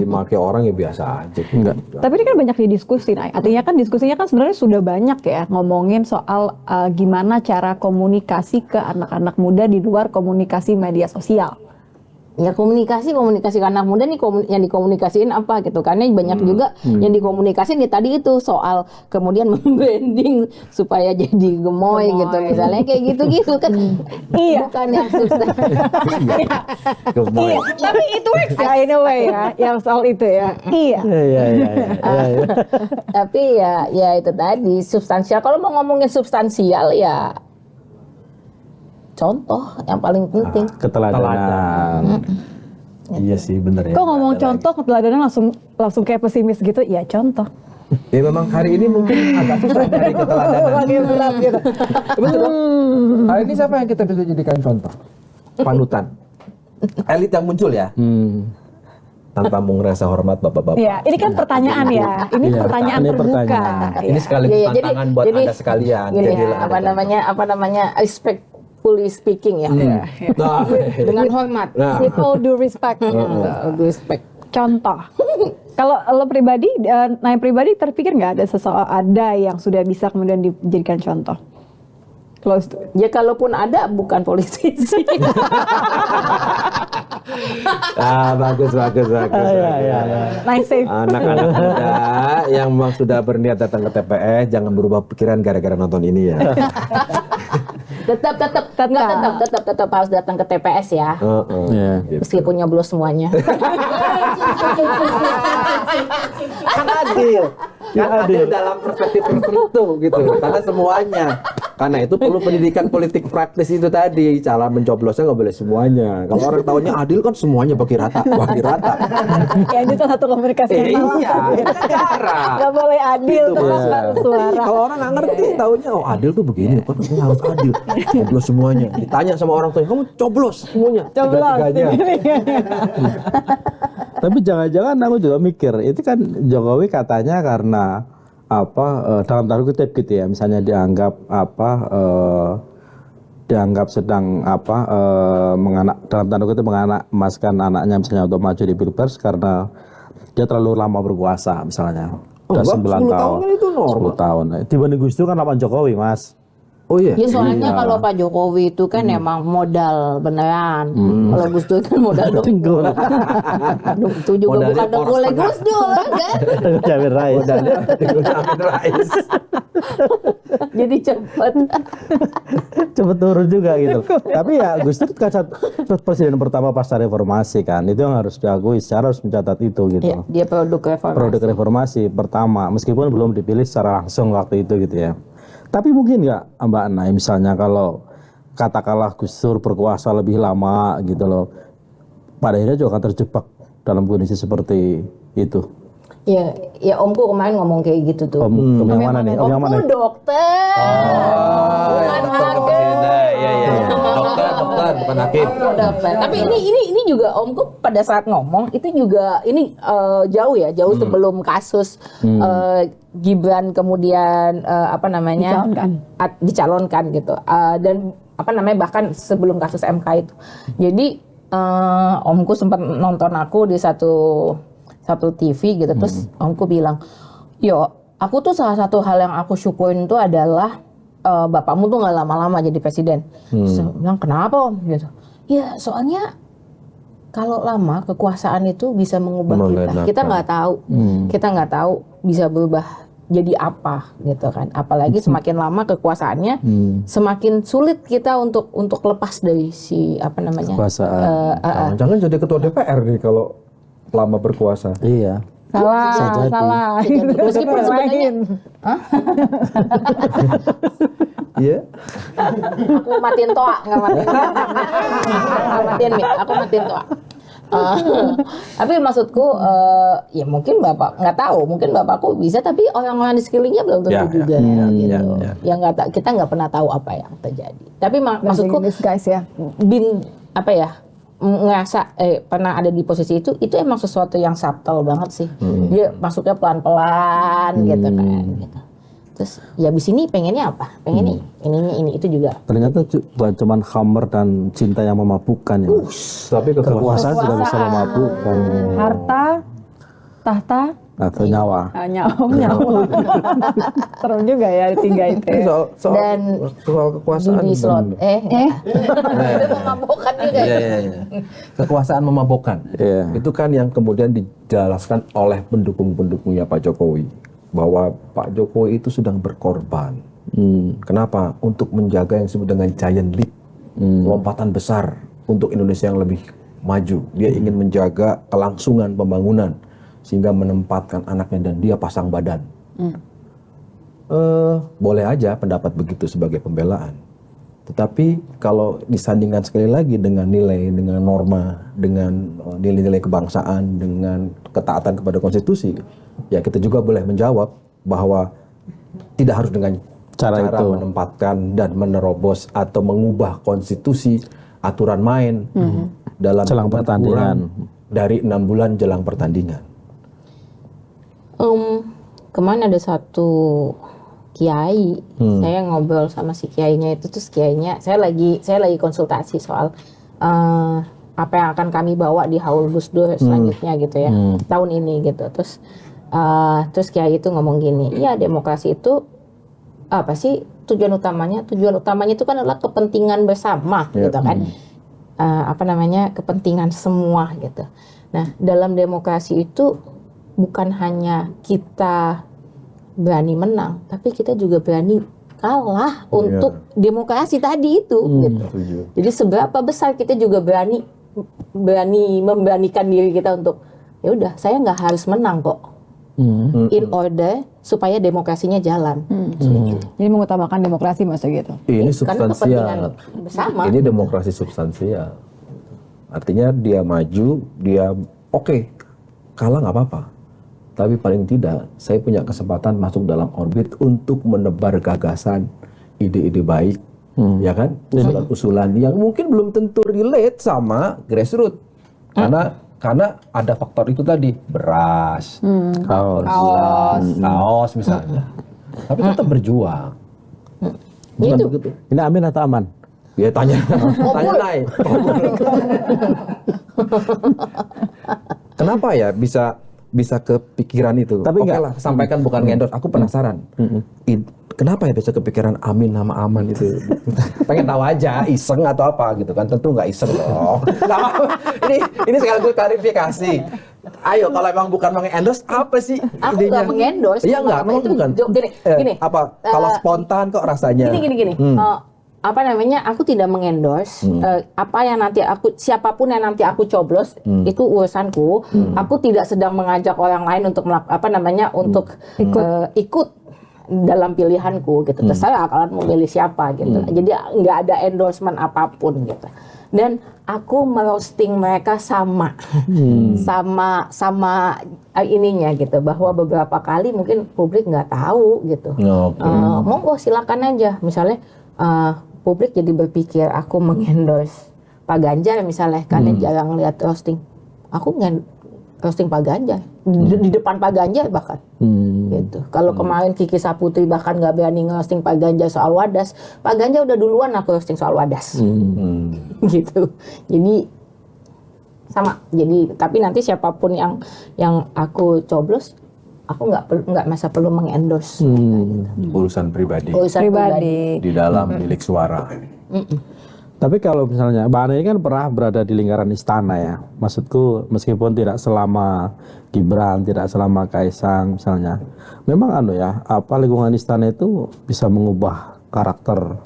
dimaki orang ya biasa aja. Enggak. Tapi ini kan banyak didiskusi, Nay. Artinya kan diskusinya kan sebenarnya sudah banyak ya ngomongin soal gimana cara komunikasi ke anak-anak muda di luar komunikasi media sosial. Ya komunikasi ke anak muda nih yang dikomunikasiin apa gitu, karena banyak juga yang dikomunikasiin ya tadi itu soal kemudian membranding supaya jadi gemoy gitu misalnya kayak gitu kan. Iya. Bukan yang substansi. Iya, tapi itu works ya in a way ya, yang soal itu ya. Iya. Iya. Tapi ya itu tadi substansial. Kalau mau ngomongin substansial ya contoh yang paling penting. Keteladanan. Iya sih bener ya. Kok ngomong contoh keteladanan langsung kayak pesimis gitu? Ya contoh. Ya memang hari ini mungkin agak susah dari keteladanan. Makin berat gitu. Betul. Hari ini siapa yang kita bisa jadikan contoh? Panutan. Elit yang muncul ya. Tanpa mengerasa hormat bapak-bapak. Iya, ini kan pertanyaan ya. Ini pertanyaan ini terbuka. pertanyaan. Ini sekaligus Iya, tantangan buat Anda sekalian. Gini, Jadi apa namanya respectfully speaking ya. Nah, Dengan hormat. nah. With all due respect. Respect. Contoh. Kalau lo pribadi, Nay pribadi terpikir nggak ada yang sudah bisa kemudian dijadikan contoh? Close to it. Ya kalaupun ada bukan politisi. Bagus. Nice save. Anak-anak muda yang memang sudah berniat datang ke TPS jangan berubah pikiran gara-gara nonton ini ya. tetap harus datang ke TPS ya. Meskipun nyoblos semuanya. Kan adil. Kan adil dalam perspektif tertentu gitu. Karena semuanya. Karena itu perlu pendidikan politik praktis itu tadi. Cara mencoblosnya nggak boleh semuanya. Kalau orang tahunya adil kan semuanya bagi rata. Ya itu satu komunikasi yang salah. Iya, itu kan cara. Nggak boleh adil Gitu, terus suara. Kalau orang nggak ngerti, taunya adil tuh begini, kan harus adil. Coblos semuanya. Ditanya sama orang tuanya, kamu coblos semuanya. Tiga-tiganya. Tapi jangan-jangan aku juga mikir, itu kan Jokowi katanya karena dalam tanda kutip gitu ya, misalnya dianggap sedang dalam tanda kutip emaskan anaknya misalnya untuk maju di Pilpres karena dia terlalu lama berkuasa misalnya. Udah 9 tahun. Kan itu normal. 10 tahun. Dibanding Gus Dur kan 8 Jokowi, Mas. Oh iya. Ya soalnya kalau Pak Jokowi itu kan emang modal beneran. Kalau Gus Dur kan modal dengkul. Itu juga Modalnya bukan dengkul Gus Dur kan. Jamin Rais. Modalnya Amin Rais. Jadi cepet. Cepet turun juga gitu. Tapi ya Gus Dur kan presiden pertama pasca reformasi kan. Itu yang harus diakui, secara harus mencatat itu gitu. Ya, dia produk reformasi. Produk reformasi pertama, meskipun belum dipilih secara langsung waktu itu gitu ya. Tapi mungkin nggak Mbak Nay misalnya kalau katakanlah Gus Dur berkuasa lebih lama gitu loh, pada akhirnya juga akan terjebak dalam kondisi seperti itu. Ya omku kemarin ngomong kayak gitu tuh. Om yang mana nih? Om yang mana? Omku dokter. Bukan harga. Iya. dokter bukan hakim. Dokter. Tapi ini juga Omku pada saat ngomong itu juga ini jauh sebelum kasus Gibran kemudian dicalonkan gitu. Dan bahkan sebelum kasus MK itu. Jadi Omku sempat nonton aku di satu TV gitu, terus Omku bilang, "Yo, aku tuh salah satu hal yang aku syukurin itu adalah bapakmu tuh nggak lama-lama jadi presiden." Saya bilang, "Kenapa Om?" Gitu. Ya soalnya kalau lama kekuasaan itu bisa mengubah kita. Kita nggak tahu bisa berubah jadi apa gitu kan. Apalagi semakin lama kekuasaannya, semakin sulit kita untuk lepas dari si kekuasaan. Jangan jadi ketua DPR nih kalau lama berkuasa. Iya. Salah. Meskipun sebenarnya, Iya. aku matiin toa, nggak matiin mic, aku matiin toa. Tapi maksudku ya mungkin bapak nggak tahu, mungkin bapakku bisa, tapi orang-orang di sekelilingnya belum tentu juga gitu. Yang kita nggak pernah tahu apa yang terjadi. Tapi maksudku guys ya. Ngerasa pernah ada di posisi itu emang sesuatu yang subtle banget sih. Dia masuknya pelan-pelan gitu kan gitu. Terus ya abis ini pengennya apa? Pengen ini itu juga. Ternyata bukan cuma hammer dan cinta yang memabukkan ya. Tapi kekuasaan sudah bisa memabukkan. Harta, tahta, atau nyawa. Nyawa. Serem juga ya tiga itu. Soal kekuasaan. Judi slot. Itu memabukkan juga. Iya. Kekuasaan memabukkan. Itu kan yang kemudian dijelaskan oleh pendukung-pendukungnya Pak Jokowi, bahwa Pak Jokowi itu sedang berkorban. Kenapa? Untuk menjaga yang disebut dengan giant leap, lompatan besar untuk Indonesia yang lebih maju. Dia ingin menjaga kelangsungan pembangunan sehingga menempatkan anaknya dan dia pasang badan. Boleh aja pendapat begitu sebagai pembelaan. Tetapi kalau disandingkan sekali lagi dengan nilai, dengan norma, dengan nilai-nilai kebangsaan, dengan ketaatan kepada konstitusi, ya kita juga boleh menjawab bahwa tidak harus dengan cara menempatkan dan menerobos atau mengubah konstitusi, aturan main dalam jelang pertandingan dari 6 bulan jelang pertandingan. Kemarin ada satu kiai, saya ngobrol sama si kiainya itu, terus kiainya saya lagi konsultasi soal apa yang akan kami bawa di Haul Gus Dur selanjutnya gitu ya, tahun ini gitu. Terus kiai itu ngomong gini, ya demokrasi itu apa sih tujuan utamanya? Tujuan utamanya itu kan adalah kepentingan bersama gitu kan, kepentingan semua gitu. Nah dalam demokrasi itu bukan hanya kita berani menang, tapi kita juga berani kalah untuk demokrasi tadi itu. Gitu. Jadi seberapa besar kita juga berani memberanikan diri kita untuk ya udah saya nggak harus menang kok, in order supaya demokrasinya jalan. Jadi mengutamakan demokrasi maksudnya gitu. Ini substansial. Bersama. Ini demokrasi substansial. Artinya dia maju, dia oke, kalah nggak apa-apa. Tapi paling tidak, saya punya kesempatan masuk dalam orbit untuk menebar gagasan, ide-ide baik, ya kan? Usulan-usulan yang mungkin belum tentu relate sama grassroots, karena ada faktor itu tadi, beras, kaos misalnya. Tapi tetap berjuang. Bukan begitu? Ini Amin atau Aman? Ya tanya naik. Kenapa ya bisa kepikiran itu? Tapi Oke lah, sampaikan bukan endorse. Aku penasaran. Kenapa ya bisa kepikiran Amin sama Aman itu? Pengen tahu aja, iseng atau apa gitu kan? Tentu nggak iseng loh. Ini sekali gue klarifikasi. Ayo kalau emang bukan mengendorse apa sih? Aku nggak mengendorse. Iya nggak, memang itu bukan. Gini. Apa? Kalau spontan kok rasanya? Gini. Aku tidak mengendorse apa yang nanti siapapun yang nanti aku coblos itu urusanku. Aku tidak sedang mengajak orang lain untuk ikut dalam pilihanku gitu. Terserah kalian mau milih siapa gitu. Jadi nggak ada endorsement apapun gitu. Dan aku merosting mereka sama ininya gitu, bahwa beberapa kali mungkin publik nggak tahu gitu. Monggo silakan aja misalnya. publik jadi berpikir aku mengendorse Pak Ganjar misalnya, karena jarang lihat roasting. Aku roasting Pak Ganjar di depan Pak Ganjar bahkan. Gitu. Kalau kemarin Kiki Saputri bahkan nggak berani nge-roasting Pak Ganjar soal Wadas, Pak Ganjar udah duluan aku roasting soal Wadas. Gitu. Jadi sama. Jadi tapi nanti siapapun yang aku coblos, aku nggak masa perlu mengendorse. Urusan pribadi Urusan pribadi. di dalam bilik suara. Tapi kalau misalnya Mbak Ana ini kan pernah berada di lingkaran istana ya. Maksudku meskipun tidak selama Gibran, tidak selama Kaisang misalnya. Memang apa lingkungan istana itu bisa mengubah karakter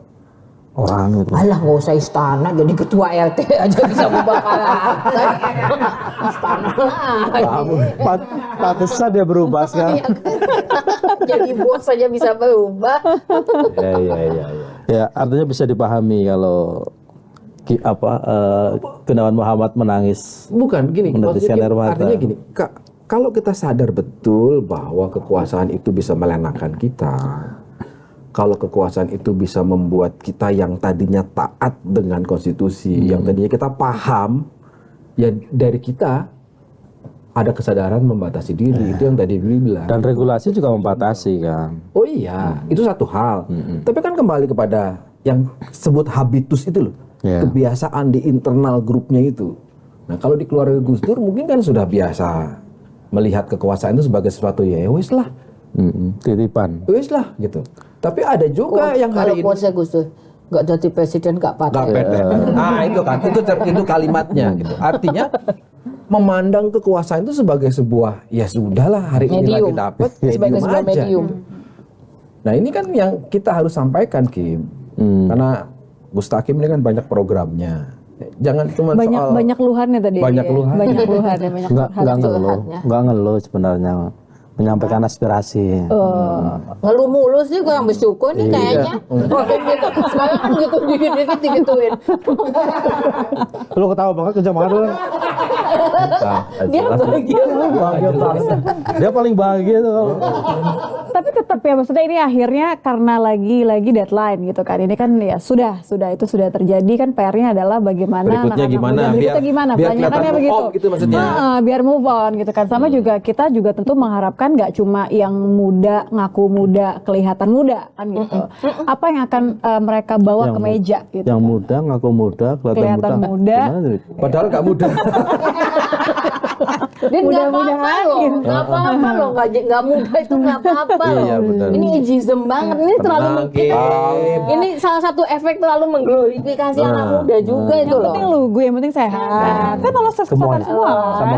orang gitu. Alah, nggak usah istana, jadi ketua RT aja bisa berubah karakter. Istana lah. Pantesan dia berubah sekarang. Jadi bos saja bisa berubah. Ya, artinya bisa dipahami kalau Gunawan Muhammad menangis. Bukan gini, menetiskan air mata. artinya gini, kalau kita sadar betul bahwa kekuasaan itu bisa melenakan kita, kalau kekuasaan itu bisa membuat kita yang tadinya taat dengan konstitusi, yang tadinya kita paham, ya dari kita ada kesadaran membatasi diri, itu yang tadi bilang. Dan regulasi juga membatasi kan. Oh iya, itu satu hal. Tapi kan kembali kepada yang sebut habitus itu loh. Kebiasaan di internal grupnya itu. Nah kalau di keluarga Gus Dur mungkin kan sudah biasa melihat kekuasaan itu sebagai sesuatu ya wis lah, titipan, wis lah gitu. Tapi ada juga yang hari ini kalau kuasa Gus Dur nggak jadi presiden nggak paten. Nah itu kan itu kalimatnya gitu. Artinya memandang kekuasaan itu sebagai sebuah ya sudahlah hari ini lagi dapat sebagai sebuah medium. Nah ini kan yang kita harus sampaikan Kim, karena Gus Takim ini kan banyak programnya. Jangan cuma soal banyak luhannya tadi. Banyak luhannya. Banyak luhannya, banyak nggak ngeluh sebenarnya, menyampaikan aspirasi. Ngeluh mulu sih, kurang bersyukur nih kayaknya. Sekarang kan gitu dikit-dikit digituin. Lu ketawa banget kencang banget lu. Dia bahagia banget. Dia paling bahagia tuh. Tapi tetap ya, maksudnya ini akhirnya karena lagi deadline gitu kan. Ini kan ya sudah itu sudah terjadi kan, PR-nya adalah bagaimana berikutnya gimana, biar pertanyaannya begitu. gitu maksudnya. Biar move on gitu kan. Sama juga kita juga tentu mengharapkan nggak cuma yang muda ngaku muda kelihatan muda kan gitu. Apa yang akan mereka bawa ke meja gitu. Yang muda ngaku muda kelihatan muda. Padahal nggak muda. Dia nggak apa-apa loh, nggak mudah itu nggak apa-apa loh. Iya, benar. Ini ageism banget, ini terlalu ini salah satu efek terlalu mengglorifikasi anak muda juga itu loh. Yang penting lugu, yang penting sehat. Kan kalau kesempatan semua. Sama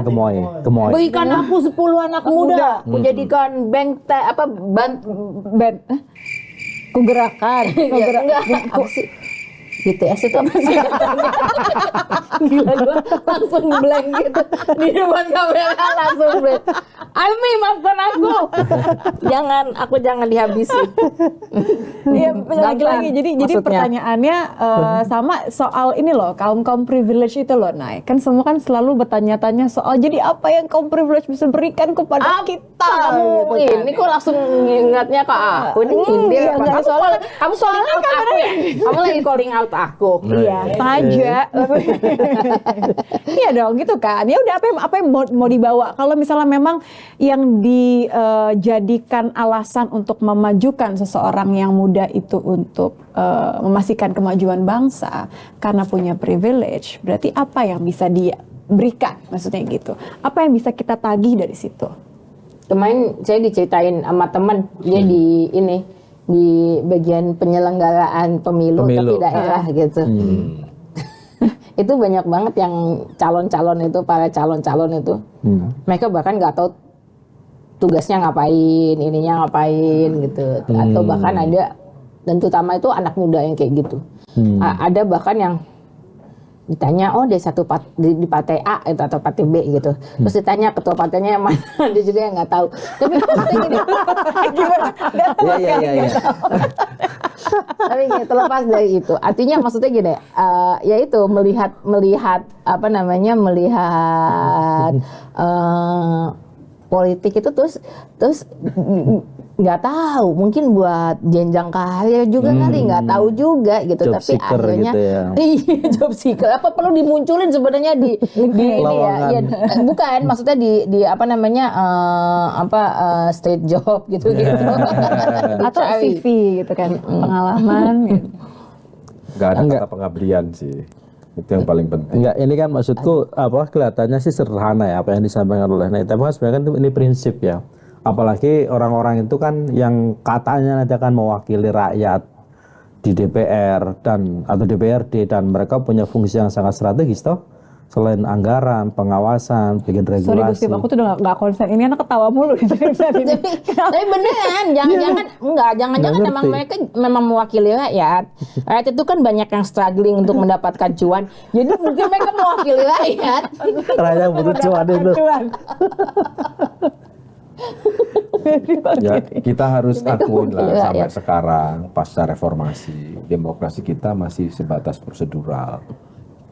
gemoy. Berikan aku 10 anak muda, aku jadikan ku gerakan. Apa sih? BTS itu apa sih? Gila, gue langsung blank gitu di depan kamera, langsung blank. Ami, maafkan aku. Jangan dihabisi. Iya, lagi-lagi. Jadi pertanyaannya sama soal ini loh, kaum privilege itu loh, Nay. Kan semua kan selalu bertanya-tanya soal jadi apa yang kaum privilege bisa berikan kepada kita. Kamu ini kok langsung ingatnya ke aku? Ini nyindir apa? Kamu calling out aku ya? Kamu lagi calling out aku. Iya, saja. Iya dong, gitu kan. Ya udah, apa yang mau dibawa? Kalau misalnya memang yang dijadikan alasan untuk memajukan seseorang yang muda itu untuk memastikan kemajuan bangsa karena punya privilege, berarti apa yang bisa dia berikan? Maksudnya gitu. Apa yang bisa kita tagih dari situ? Kemarin saya diceritain sama teman, dia di bagian penyelenggaraan pemilu. Tapi daerah gitu. Itu banyak banget yang para calon-calon itu. Mereka bahkan nggak tahu tugasnya ngapain, ininya ngapain gitu. Atau bahkan ada, dan terutama itu anak muda yang kayak gitu. Ada bahkan yang ditanya, oh dia di partai A itu atau partai B gitu. Terus ditanya ketua partainya yang mana, dia juga yang nggak tahu. Tapi maksudnya gini, Iya. Tapi gini, terlepas dari itu, artinya maksudnya gini, ya itu melihat politik itu terus nggak tahu, mungkin buat jenjang karir juga kali, nggak tahu juga gitu. Job Tapi seeker akhirnya gitu ya. iya, job seeker apa perlu dimunculin sebenarnya di ini ya, bukan maksudnya di apa namanya street job gitu Atau CV gitu kan, pengalaman gitu. Nggak ada kata pengabdian sih. Itu yang paling penting. Enggak, ini kan maksudku kelihatannya sih sederhana ya apa yang disampaikan oleh Nay, tapi kan sebenarnya kan ini prinsip ya. Apalagi orang-orang itu kan yang katanya nanti akan mewakili rakyat di DPR atau DPRD, dan mereka punya fungsi yang sangat strategis toh. Selain anggaran, pengawasan, bikin regulasi. Sorry Gustip, aku tuh udah gak konsen. Ini anak ketawa mulu gitu. Tapi beneran, jangan-jangan emang mereka memang mewakili rakyat. Rakyat itu kan banyak yang struggling untuk mendapatkan cuan. Jadi mungkin mereka mewakili rakyat. Rakyat butuh cuan itu. Ya, kita harus akuin lah sampai sekarang pasca reformasi, demokrasi kita masih sebatas prosedural.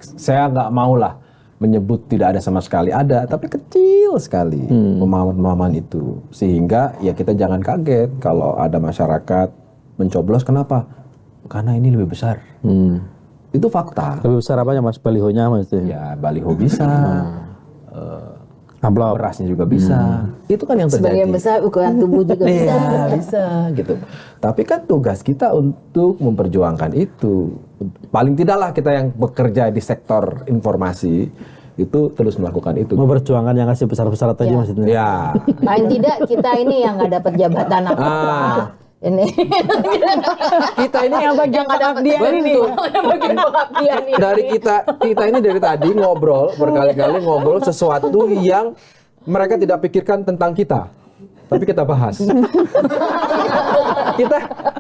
Saya nggak mau lah menyebut tidak ada sama sekali, ada, tapi kecil sekali pemahaman-pemahaman itu. Sehingga ya kita jangan kaget kalau ada masyarakat mencoblos. Kenapa? Karena ini lebih besar. Itu fakta. Lebih besar apanya Mas? Balihonya Mas? Ya baliho bisa, berasnya juga bisa. Itu kan yang terjadi. Sebagian besar ukuran tubuh juga bisa. Iya, bisa gitu. Tapi kan tugas kita untuk memperjuangkan itu. Paling tidaklah kita yang bekerja di sektor informasi itu terus melakukan itu. Memperjuangkan yang kasih besar-besar tadi maksudnya. Ya. Paling tidak kita ini yang nggak dapat jabatan apa-apa. Ini Kita ini yang bagian pengabdian ini. yang bagian pengabdian ini. Dari kita ini dari tadi ngobrol berkali-kali ngobrol sesuatu yang mereka tidak pikirkan tentang kita. Tapi kita bahas.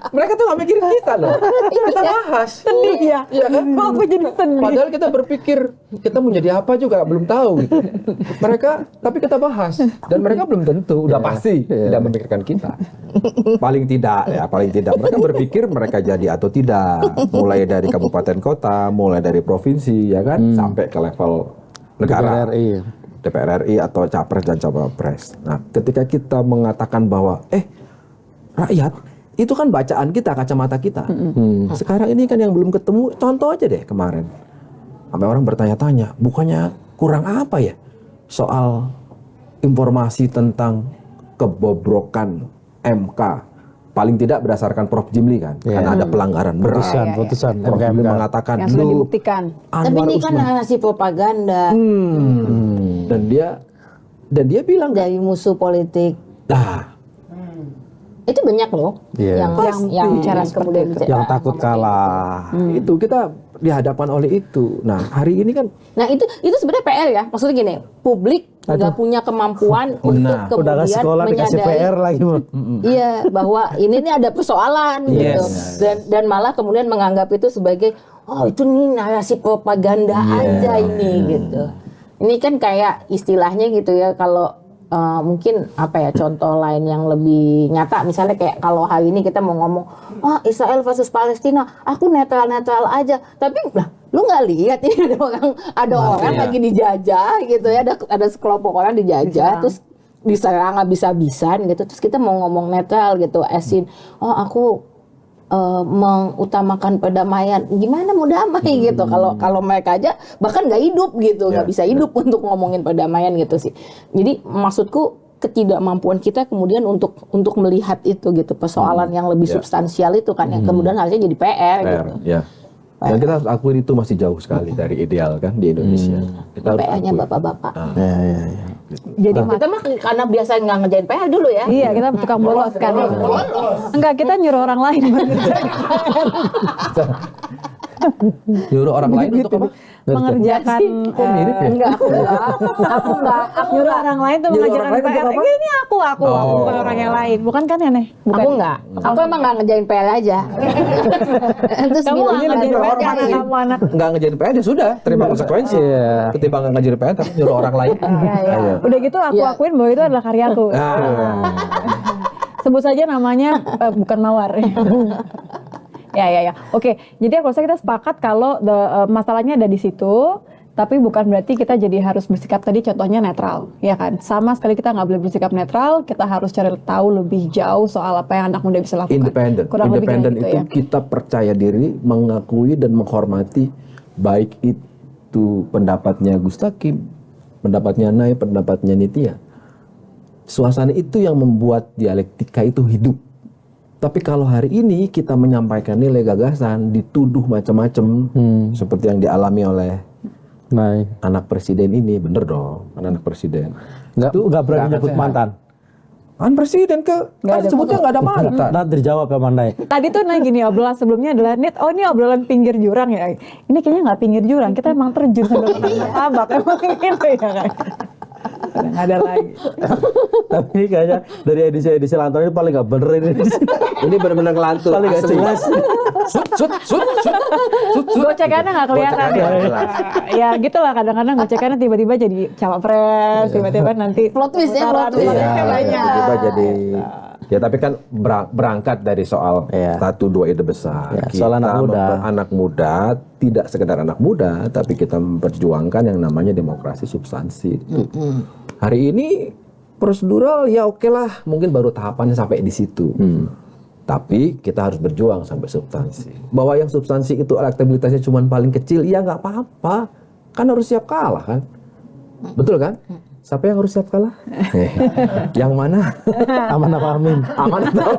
Mereka tuh nggak mikirin kita loh. Kita bahas. Sedih ya? Iya kan? Kok aku jadi sedih? Padahal kita berpikir kita mau jadi apa juga belum tahu gitu. Tapi kita bahas dan mereka belum tentu udah pasti tidak memikirkan kita. Paling tidak mereka berpikir mereka jadi atau tidak. Mulai dari kabupaten kota, mulai dari provinsi ya kan, sampai ke level negara. DPR RI atau capres dan cawapres. Nah, ketika kita mengatakan bahwa rakyat itu kan bacaan kita, kacamata kita. Sekarang ini kan yang belum ketemu, contoh aja deh kemarin. Sampai orang bertanya-tanya, bukannya kurang apa ya soal informasi tentang kebobrokan MK. Paling tidak berdasarkan Prof. Jimli kan, karena ada pelanggaran berat. Putusan Prof. Jimli mengatakan yang sudah dibuktikan. Tapi ini kan narasi propaganda dan dia bilang dari musuh politik. Nah, Itu banyak loh yang bicara kemudian yang takut kalah. Itu kita dihadapan oleh itu. Nah, hari ini kan itu sebenarnya PR ya. Maksudnya gini, publik nggak punya kemampuan untuk udah kemudian sekolah dikasih menyadari PR lagi. iya, bahwa ini nih ada persoalan gitu. Dan malah kemudian menganggap itu sebagai itu nih narasi propaganda aja ini gitu. Ini kan kayak istilahnya gitu ya, kalau mungkin contoh lain yang lebih nyata, misalnya kayak kalau hari ini kita mau ngomong Israel versus Palestina, aku netral aja, tapi lu nggak lihat ini ada orang lagi dijajah gitu ya, ada sekelompok orang dijajah terus diserang habis-habisan gitu, terus kita mau ngomong netral gitu, asin aku mengutamakan perdamaian, gimana mau damai gitu kalau mereka aja bahkan nggak hidup gitu, nggak bisa hidup untuk ngomongin perdamaian gitu sih. Jadi maksudku ketidakmampuan kita kemudian untuk melihat itu gitu, persoalan yang lebih substansial itu kan yang kemudian harusnya jadi PR gitu. Ya. Dan kita harus akuin itu masih jauh sekali dari ideal kan di Indonesia. Kita harus PR-nya akui. bapak-bapak. Jadi Kita mah karena biasa nggak ngerjain PR dulu ya. iya, kita tukang bolos kan. Enggak, kita nyuruh orang lain. Nyuruh orang lain untuk apa? Mengerjakan Kok mirip ya? Enggak, aku enggak. nyuruh orang lain tuh Nyuruh mengerjakan orang lain PR. untuk apa? Ini aku bukan orang yang lain. Bukan kan ya, Neh? Bukan. Aku enggak. Aku emang nggak ngerjain PR aja. Terus Kamu bilang nggak ngerjain nyuruh PR, orang lain. kamu anak. Nggak ngerjain PR ya sudah, terima konsekuensi. Ketimbang nggak ngerjain PR tapi nyuruh orang lain. Ayo. Udah gitu aku akuin bahwa itu adalah karyaku. Sebut saja namanya bukan Mawar. Ya. Oke, jadi aku rasa kita sepakat kalau masalahnya ada di situ. Tapi bukan berarti kita jadi harus bersikap tadi contohnya netral, ya kan? Sama sekali kita nggak boleh bersikap netral, kita harus cari tahu lebih jauh soal apa yang anak muda bisa lakukan. Independen. Kurang lebih Independen kayak gitu itu ya. kita percaya diri, mengakui dan menghormati baik itu pendapatnya Gustaqim, pendapatnya Nay, pendapatnya Nitya. Suasana itu yang membuat dialektika itu hidup. Tapi kalau hari ini kita menyampaikan nilai gagasan, dituduh macam-macam, seperti yang dialami oleh anak presiden ini, bener dong, anak presiden. Nggak berani nyebut mantan. Kan presiden kan sebutnya nggak ada mantan. Nanti dijawab ya Mandai. Tadi tuh gini, obrolan sebelumnya adalah ini obrolan pinggir jurang ya. Ini kayaknya nggak pinggir jurang, kita emang terjun sambil tabak emang gitu ya kan. Nggak ada lagi. Tapi ini kayaknya dari edisi Lantun ini paling nggak bener ini. Ini benar-benar ngelantur. Paling nggak asli. jelas. Gocekannya nggak kelihatan ya. Ya gitulah kadang-kadang gocekannya tiba-tiba jadi cawapres, tiba-tiba nanti Plot twist ya, putaran plot twist. politiknya banyak. Tiba-tiba jadi ya, tapi kan berangkat dari soal satu dua ide besar. Ya, soal anak muda. Anak muda tidak sekedar anak muda, tapi kita memperjuangkan yang namanya demokrasi substansi. Hari ini prosedural ya oke lah, mungkin baru tahapannya sampai di situ. Tapi kita harus berjuang sampai substansi. Bahwa yang substansi itu elektabilitasnya cuma paling kecil, ya nggak apa-apa. Kan harus siap kalah kan. Betul kan? Siapa yang harus siap kalah? Yang mana? Aman apa Amin? Aman atau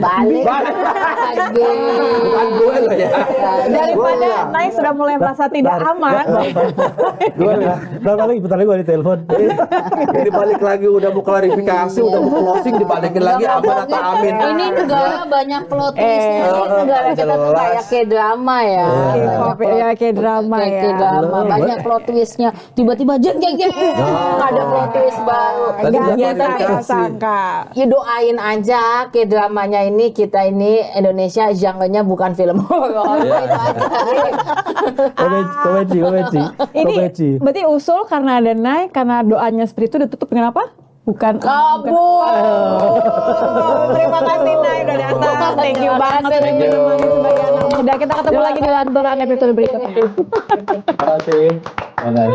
Balik lagi. bukan gue loh ya. Daripada Nay sudah mulai merasa tidak aman. Bentar lagi gue ditelepon. Ini balik lagi udah mau klarifikasi, udah mau closing, dibalikin lagi aman atau amin. Ini negara banyak plot twistnya. Ini negara kita tuh kayak K-drama ya. Ya kayak drama Kayak ya. K-drama, banyak plot twistnya. Tiba-tiba jeng ada plot twist baru. Tadi Nggak udah ada klarifikasi. sangka. Ya doain aja K-dramanya ini, kita ini Indonesia genre-nya bukan film horor. Itu aja. Komedi. Ini berarti usul karena ada Nay, karena doanya seperti itu ditutup dengan apa? Bukan Kabur. Terima kasih Nay udah datang. Thank you banget udah menemani sebagai anak muda. Kita ketemu lagi di Lanturan episode berikutnya. Terima kasih. Nah,